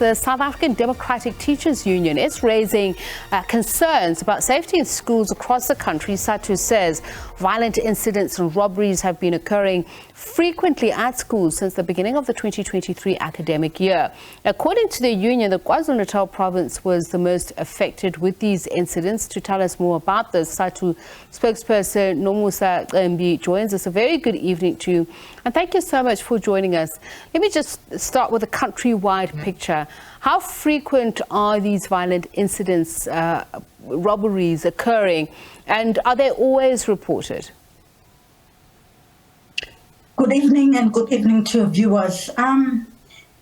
The South African Democratic Teachers Union is raising concerns about safety in schools across the country. SADTU says violent incidents and robberies have been occurring frequently at schools since the beginning of the 2023 academic year. According to the union, the KwaZulu-Natal province was the most affected with these incidents. To tell us more about this, SADTU Spokesperson Nomusa Cembi joins us. A very good evening to you, and thank you so much for joining us. Let me just start with a countrywide picture. How frequent are these violent incidents, robberies occurring, and are they always reported? Good evening and good evening to your viewers.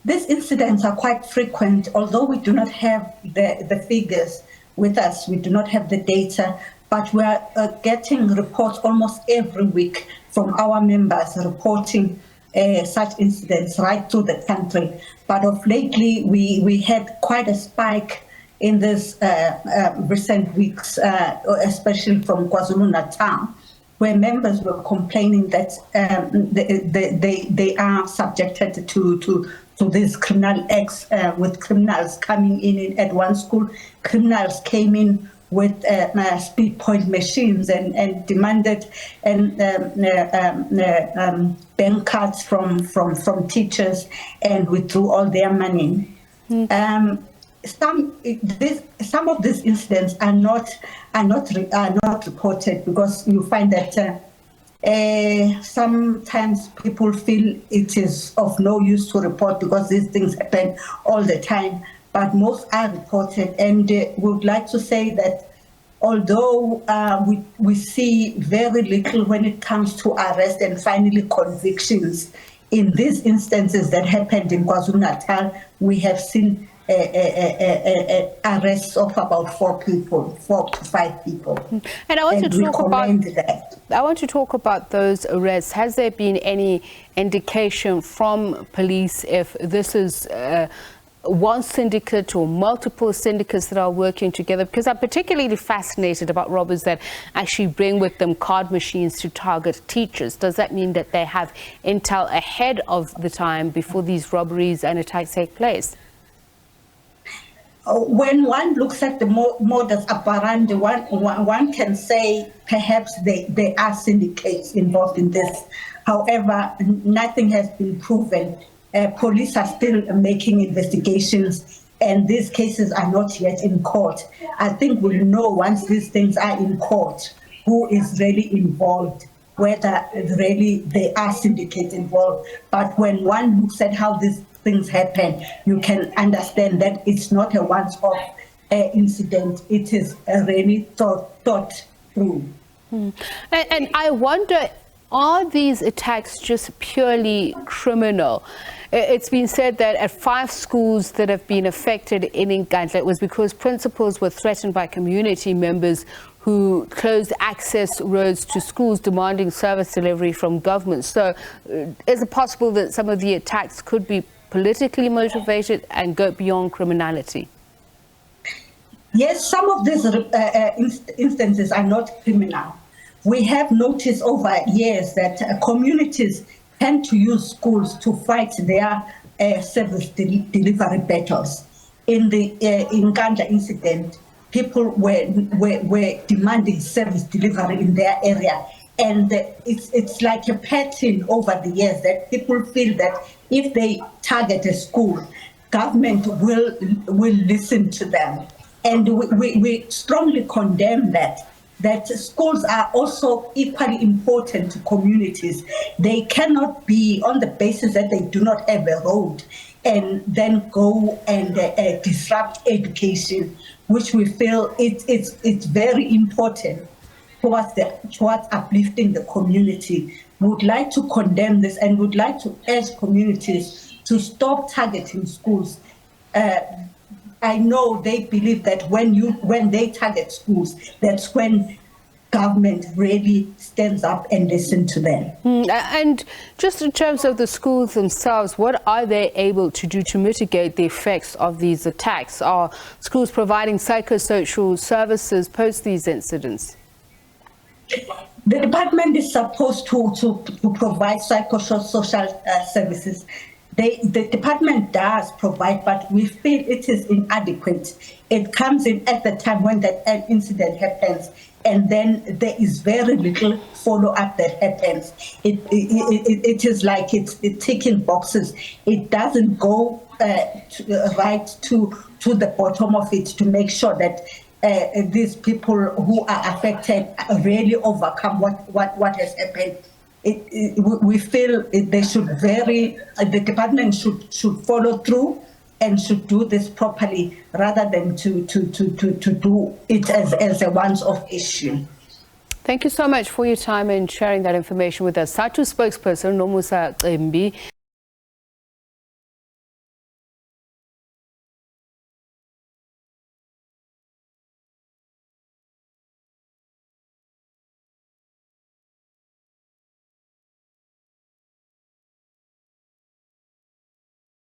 These incidents are quite frequent, although we do not have the figures with us, we do not have the data, but we are getting reports almost every week from our members reporting such incidents right through the country. But of lately, we had quite a spike in this recent weeks, especially from KwaZulu-Natal, where members were complaining that they are subjected to these criminal acts, with criminals coming in at one school. Criminals came in with speed point machines and demanded bank cards from teachers and withdrew all their money. Some of these incidents are not reported because you find that sometimes people feel it is of no use to report because these things happen all the time. But most are reported, and we would like to say that although we see very little when it comes to arrest and finally convictions, in these instances that happened in KwaZulu-Natal, we have seen arrests of about 4 to 5 people. And I want to talk about those arrests. Has there been any indication from police if this is one syndicate or multiple syndicates that are working together? Because I'm particularly fascinated about robbers that actually bring with them card machines to target teachers. Does that mean that they have intel ahead of the time before these robberies and attacks take place? When one looks at the modus operandi, one can say perhaps there are syndicates involved in this. However, nothing has been proven. Police are still making investigations, and these cases are not yet in court. I think we'll know once these things are in court who is really involved, whether really there are syndicates involved. But when one looks at how these things happen, you can understand that it's not a once-off incident. It is really thought through. And I wonder, are these attacks just purely criminal? It's been said that at 5 schools that have been affected in Nkandla, it was because principals were threatened by community members who closed access roads to schools demanding service delivery from government. So is it possible that some of the attacks could be politically motivated and go beyond criminality? Yes, some of these instances are not criminal. We have noticed over years that communities tend to use schools to fight their service delivery battles. In the Nkandla incident, people were demanding service delivery in their area, and it's like a pattern over the years that people feel that if they target a school, government will listen to them, and we strongly condemn that schools are also equally important to communities. They cannot be on the basis that they do not have a road and then go and disrupt education, which we feel it's very important towards uplifting the community. We would like to condemn this and would like to urge communities to stop targeting schools. I know they believe that when they target schools, that's when government really stands up and listens to them. And just in terms of the schools themselves, what are they able to do to mitigate the effects of these attacks? Are schools providing psychosocial services post these incidents? The department is supposed to provide psychosocial services. The department does provide, but we feel it is inadequate. It comes in at the time when that incident happens, and then there is very little follow-up that happens. It is like it's ticking boxes. It doesn't go right to the bottom of it to make sure that these people who are affected really overcome what has happened. We feel they should the department should follow through and should do this properly rather than to do it as a once-off issue. Thank you so much for your time and sharing that information with us. SADTU Spokesperson Nomusa Cembi.